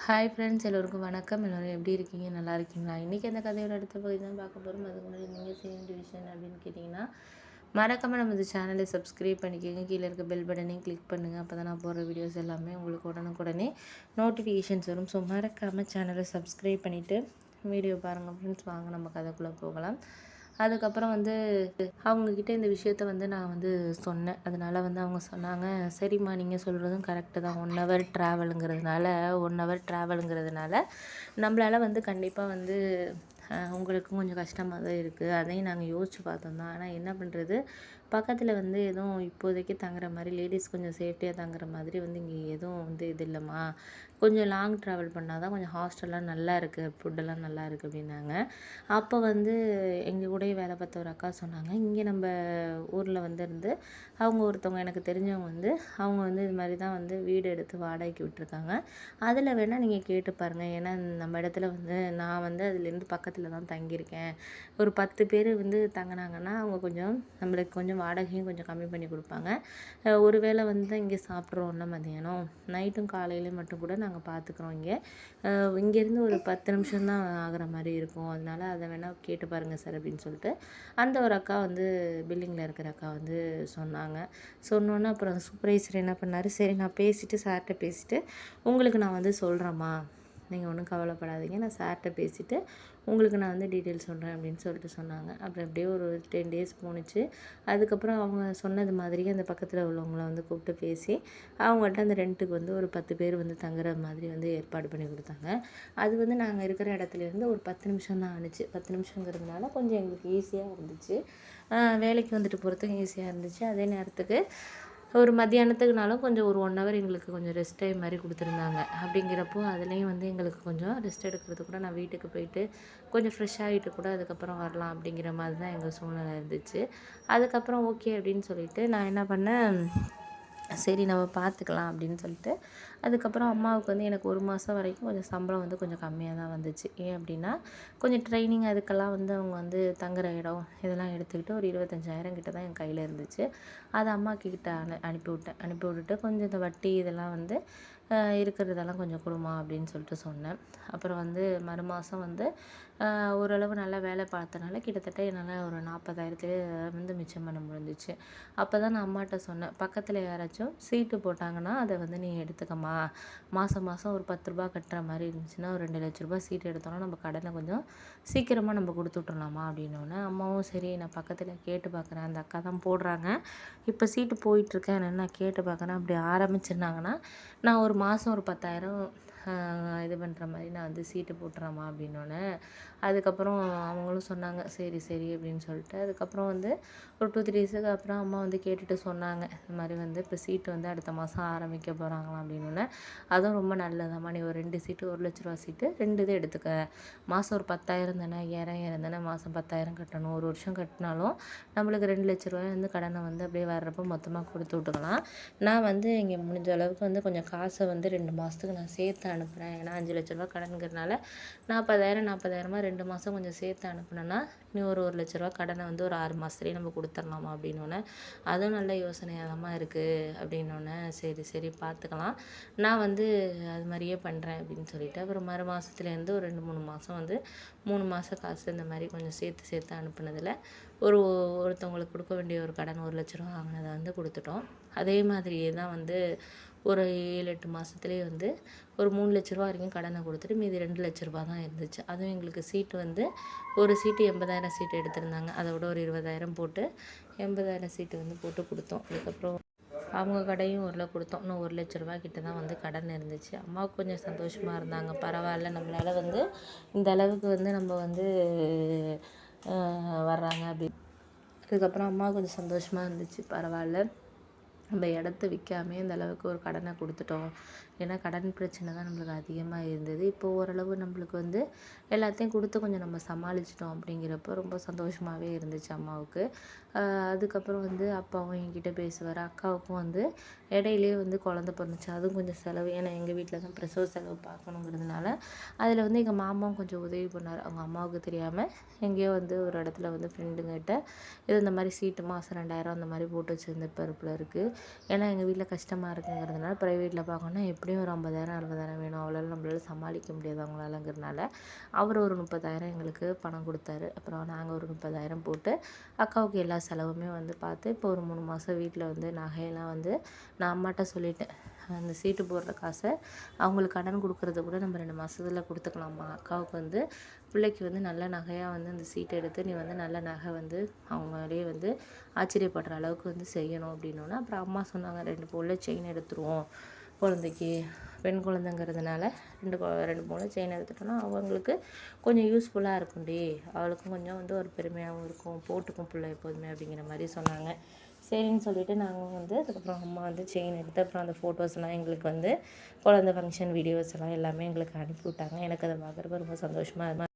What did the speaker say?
Hi friends, எல்லோருக்கும் வணக்கம். எல்லோரும் எப்படி இருக்கீங்க? நல்லா இருக்கீங்களா? இன்றைக்கி அந்த கதையோட அடுத்த பகுதி தான் பார்க்க போகிறோம். அதுக்கு முன்னாடி நீங்கள் செய்ய வேண்டிய விஷயம் அப்படின்னு கேட்டிங்கன்னா, மறக்காமல் நம்ம இந்த சேனலை சப்ஸ்கிரைப் பண்ணிக்கோங்க. கீழே இருக்க பெல் பட்டனையும் கிளிக் பண்ணுங்கள். அப்போ தான் நான் போடுற வீடியோஸ் எல்லாமே உங்களுக்கு உடனுக்குடனே நோட்டிஃபிகேஷன்ஸ் வரும். ஸோ மறக்காமல் சேனலை சப்ஸ்கிரைப் பண்ணிவிட்டு வீடியோ பாருங்கள் ஃப்ரெண்ட்ஸ். வாங்க நம்ம கதைக்குள்ளே போகலாம். அதுக்கப்புறம் அவங்கக்கிட்ட இந்த விஷயத்த நான் சொன்னேன். அதனால் அவங்க சொன்னாங்க, சரிம்மா நீங்கள் சொல்கிறதும் கரெக்டு தான். 1 ஹவர் ட்ராவலுங்கிறதுனால நம்மளால் கண்டிப்பாக உங்களுக்கும் கொஞ்சம் கஷ்டமாக தான் இருக்குது. அதையும் நாங்கள் யோசித்து பார்த்தோம் தான். ஆனால் என்ன பண்ணுறது, பக்கத்தில் எதுவும் இப்போதைக்கு தங்குற மாதிரி லேடிஸ் கொஞ்சம் சேஃப்டியாக தங்குற மாதிரி இங்கே எதுவும் இது இல்லைம்மா. கொஞ்சம் லாங் ட்ராவல் பண்ணால் தான் கொஞ்சம் ஹாஸ்டல்லாம் நல்லா இருக்குது, ஃபுட்டெல்லாம் நல்லா இருக்குது அப்படின்னாங்க. அப்போ எங்கள் கூடயே வேலை பார்த்த ஒரு அக்கா சொன்னாங்க, இங்கே நம்ம ஊரில் இருந்து அவங்க ஒருத்தவங்க எனக்கு தெரிஞ்சவங்க அவங்க இது மாதிரி தான் வீடு எடுத்து வாடகைக்கு விட்டுருக்காங்க. அதில் வேணால் நீங்கள் கேட்டு பாருங்கள். ஏன்னா நம்ம இடத்துல நான் அதுலேருந்து பக்கத்தில் தான் தங்கியிருக்கேன். ஒரு 10 பேர் தங்கினாங்கன்னா அவங்க கொஞ்சம் நம்மளுக்கு கொஞ்சம் வாடகையும் கொஞ்சம் கம்மி பண்ணி கொடுப்பாங்க. ஒரு வேளை இங்கே சாப்பிட்றோன்னா மதியானம், நைட்டும் காலையிலையும் மட்டும் கூட நாங்கள் பார்த்துக்குறோம். இங்கேருந்து ஒரு 10 நிமிஷம் தான் ஆகிற மாதிரி இருக்கும். அதனால் அதை வேணால் கேட்டு பாருங்கள் சார் அப்படின்னு சொல்லிட்டு அந்த ஒரு அக்கா பில்டிங்கில் இருக்கிற அக்கா சொன்னாங்க. சொன்னோன்னே அப்புறம் சூப்பர்வைசர் என்ன பண்ணார், சரி நான் பேசிவிட்டு சார்கிட்ட பேசிவிட்டு உங்களுக்கு நான் சொல்கிறேம்மா, நீங்கள் ஒன்றும் கவலைப்படாதீங்க, நான் சார்கிட்ட பேசிவிட்டு உங்களுக்கு நான் டீட்டெயில்ஸ் சொல்கிறேன் அப்படின்னு சொல்லிட்டு சொன்னாங்க. அப்புறம் அப்படியே ஒரு 10 டேஸ் போணுச்சு. அதுக்கப்புறம் அவங்க சொன்னது மாதிரியே அந்த பக்கத்தில் உள்ளவங்கள கூப்பிட்டு பேசி அவங்கள்ட்ட அந்த ரெண்ட்டுக்கு ஒரு 10 பேர் தங்குற மாதிரி ஏற்பாடு பண்ணி கொடுத்தாங்க. அது நாங்கள் இருக்கிற இடத்துலேருந்து ஒரு 10 நிமிஷம் தான் ஆணுச்சு. 10 நிமிஷங்கிறதுனால கொஞ்சம் எங்களுக்கு ஈஸியாக இருந்துச்சு. வேலைக்கு போகிறதுக்கும் ஈஸியாக இருந்துச்சு. அதே நேரத்துக்கு ஒரு மத்தியானத்துக்குனாலும் கொஞ்சம் ஒரு 1 ஹவர் எங்களுக்கு கொஞ்சம் ரெஸ்ட் டைம் மாதிரி கொடுத்துருந்தாங்க. அப்படிங்கிறப்போ அதுலேயும் எங்களுக்கு கொஞ்சம் ரெஸ்ட் எடுக்கிறது கூட நான் வீட்டுக்கு போயிட்டு கொஞ்சம் ஃப்ரெஷ் ஆகிட்டு கூட அதுக்கப்புறம் வரலாம் அப்படிங்கிற மாதிரி தான் எங்கள் சூழ்நிலை இருந்துச்சு. அதுக்கப்புறம் ஓகே அப்படின்னு சொல்லிட்டு நான் என்ன பண்ணேன், சரி நம்ம பார்த்துக்கலாம் அப்படின்னு சொல்லிட்டு அதுக்கப்புறம் அம்மாவுக்கு எனக்கு 1 மாதம் வரைக்கும் கொஞ்சம் சம்பளம் கொஞ்சம் கம்மியாக தான் வந்துச்சு. ஏன் அப்படின்னா கொஞ்சம் ட்ரைனிங் அதுக்கெல்லாம் அவங்க தங்குற இடம் இதெல்லாம் எடுத்துக்கிட்டு ஒரு 25,000 கிட்ட தான் என் கையில் இருந்துச்சு. அதை அம்மாக்கிட்ட அனுப்பி விட்டுட்டு கொஞ்சம் இந்த வட்டி இதெல்லாம் இருக்கிறதெல்லாம் கொஞ்சம் கொடுமா அப்படின்னு சொல்லிட்டு சொன்னேன். அப்புறம் மறுமாதம் ஓரளவு நல்லா வேலை பார்த்தனால கிட்டத்தட்ட என்னால் ஒரு 40,000 மிச்சம் பண்ண முடிஞ்சிச்சு. அப்போ தான் நான் அம்மாட்ட சொன்னேன், பக்கத்தில் யாராச்சும் சீட்டு போட்டாங்கன்னா அதை நீ எடுத்துக்கம்மா. மாதம் ஒரு 10 ரூபா கட்டுற மாதிரி இருந்துச்சுன்னா ஒரு 2 லட்ச ரூபா சீட்டு எடுத்தோன்னா நம்ம கடனை கொஞ்சம் சீக்கிரமாக நம்ம கொடுத்து விட்டுறலாமா அப்படின்னோடனே அம்மாவும் சரி நான் பக்கத்தில் கேட்டு பார்க்குறேன், அந்த அக்கா தான் போடுறாங்க, இப்போ சீட்டு போயிட்டுருக்கேன், என்னென்னு நான் கேட்டு பார்க்குறேன். அப்படி ஆரம்பிச்சிருந்தாங்கன்னா நான் ஒரு மாதம் ஒரு 10,000 இது பண்ணுற மாதிரி நான் சீட்டு போட்டுறேம்மா அப்படின்னோடனே அதுக்கப்புறம் அவங்களும் சொன்னாங்க சரி சரி அப்படின்னு சொல்லிட்டு அதுக்கப்புறம் ஒரு 2-3 டேஸுக்கு அப்புறம் அம்மா கேட்டுட்டு சொன்னாங்க, இந்த மாதிரி இப்போ சீட்டு அடுத்த மாதம் ஆரம்பிக்க போகிறாங்களாம் அப்படின்னோடனே அதுவும் ரொம்ப நல்லதாம்மா, நீ ஒரு 2 சீட்டு 1 லட்ச ரூபா சீட்டு 2 இது எடுத்துக்க, மாதம் ஒரு 10,000 தானே, 5,000 தானே, மாதம் 10,000 கட்டணும், ஒரு வருஷம் கட்டினாலும் நம்மளுக்கு 2 லட்ச ரூபாய் கடனை அப்படியே வர்றப்போ மொத்தமாக கொடுத்து விட்டுக்கலாம். நான் இங்கே முடிஞ்ச அளவுக்கு கொஞ்சம் காசை 2 மாதத்துக்கு நான் சேர்த்து அனுப்புகிறேன். ஏன்னா 5 லட்ச ரூபா கடனுங்கிறதுனால 40,000 2 மாதம் கொஞ்சம் சேர்த்து அனுப்புனேன்னா நீ ஒரு லட்ச ரூபா கடனை ஒரு 6 மாதத்துலேயே நம்ம கொடுத்துர்லாமா அப்படின்னோடனே அதுவும் நல்ல யோசனையாக தான் இருக்குது அப்படின்னோடனே சரி சரி பார்த்துக்கலாம், நான் அது மாதிரியே பண்ணுறேன் அப்படின்னு சொல்லிட்டு அப்புறம் மறு மாதத்துலேருந்து ஒரு 2-3 மாதம் 3 மாதம் காசு இந்த மாதிரி கொஞ்சம் சேர்த்து அனுப்புனதில் ஒருத்தவங்களுக்கு கொடுக்க வேண்டிய ஒரு கடன் 1 லட்ச ரூபா வாங்கினதை கொடுத்துட்டோம். அதே மாதிரியே தான் ஒரு 7-8 மாதத்துலேயே ஒரு 3 லட்ச ரூபா வரைக்கும் கடனை கொடுத்துட்டு மீதி 2 லட்ச ரூபா தான் இருந்துச்சு. அதுவும் எங்களுக்கு சீட்டு ஒரு சீட்டு 80,000 சீட்டு எடுத்திருந்தாங்க. அதை விட ஒரு 20,000 போட்டு 80,000 சீட்டு போட்டு கொடுத்தோம். அதுக்கப்புறம் அவங்க கடையும் கொடுத்தோம். இன்னும் 1 லட்ச ரூபா கிட்ட தான் கடன் இருந்துச்சு. அம்மாவுக்கு கொஞ்சம் சந்தோஷமாக இருந்தாங்க, பரவாயில்ல நம்மளால் இந்த அளவுக்கு நம்ம வர்றாங்க அப்படின்னு. அதுக்கப்புறம் அம்மாவுக்கு கொஞ்சம் சந்தோஷமாக இருந்துச்சு, பரவாயில்ல நம்ம இடத்த விற்காமே இந்த அளவுக்கு ஒரு கடனை கொடுத்துட்டோம். ஏன்னா கடன் பிரச்சனை தான் நம்மளுக்கு அதிகமாக இருந்தது. இப்போ ஓரளவு நம்மளுக்கு எல்லாத்தையும் கொடுத்து கொஞ்சம் நம்ம சமாளிச்சிட்டோம் அப்படிங்கிறப்போ ரொம்ப சந்தோஷமாகவே இருந்துச்சு அம்மாவுக்கு. அதுக்கப்புறம் அப்பாவும் என்கிட்ட பேசுவார். அக்காவுக்கும் இடையிலேயே குழந்த பிறந்துச்சு, அதுவும் கொஞ்சம் செலவு. ஏன்னா எங்கள் வீட்டில் தான் பிரசவ செலவு பார்க்கணுங்கிறதுனால அதில் எங்கள் மாமாவும் கொஞ்சம் உதவி பண்ணார். அவங்க அம்மாவுக்கு தெரியாமல் எங்கேயோ ஒரு இடத்துல ஃப்ரெண்டுங்கிட்ட இது இந்த மாதிரி சீட்டு மாதம் 2,000 அந்த மாதிரி போட்டு வச்சுருந்த பருப்பில் இருக்குது. ஏன்னா எங்கள் வீட்டில் கஷ்டமாக இருக்குங்கிறதுனால ப்ரைவேட்டில் பார்க்கணுன்னா எப்படியும் ஒரு 50,000 60,000 வேணும், அவ்வளோ நம்ம நம்மளால சமாளிக்க முடியாது அவங்களாலங்கிறனால அவர் ஒரு 30,000 எங்களுக்கு பணம் கொடுத்தாரு. அப்புறம் நாங்கள் ஒரு 30,000 போட்டு அக்காவுக்கு எல்லா செலவுமே வந்து பார்த்து இப்போ ஒரு 3 மாதம் வீட்டில் வந்து நகையெல்லாம் வந்து நான் அம்மாட்ட சொல்லிட்டேன். அந்த சீட்டு போடுற காசை அவங்களுக்கு கடன் கொடுக்குறத கூட நம்ம 2 மாதத்துல கொடுத்துக்கலாமா, அக்காவுக்கு வந்து பிள்ளைக்கு வந்து நல்ல நகையாக வந்து அந்த சீட்டை எடுத்து நீ வந்து நல்ல நகை வந்து அவங்களே வந்து ஆச்சரியப்படுற அளவுக்கு வந்து செய்யணும் அப்படின்னோன்னே, அப்புறம் அம்மா சொன்னாங்க 2 பவுனில் செயின் எடுத்துருவோம் குழந்தைக்கு, பெண் குழந்தைங்கிறதுனால 2 பவுனில் செயின் எடுத்துட்டோன்னா அவங்களுக்கு கொஞ்சம் யூஸ்ஃபுல்லாக இருக்கும்டி, அவளுக்கும் கொஞ்சம் வந்து ஒரு பெருமையாகவும் இருக்கும், போட்டுக்கும் பிள்ளை எப்போதுமே அப்படிங்கிற மாதிரி சொன்னாங்க. சரின்னு சொல்லிட்டு நாங்கள் வந்து அதுக்கப்புறம் அம்மா வந்து செயின் எடுத்து அப்புறம் அந்த ஃபோட்டோஸ்லாம் எங்களுக்கு வந்து குழந்தை ஃபங்க்ஷன் வீடியோஸ் எல்லாம் எல்லாமே எங்களுக்கு அனுப்பி விட்டாங்க. எனக்கு அதை பார்க்குறப்ப ரொம்ப சந்தோஷமாக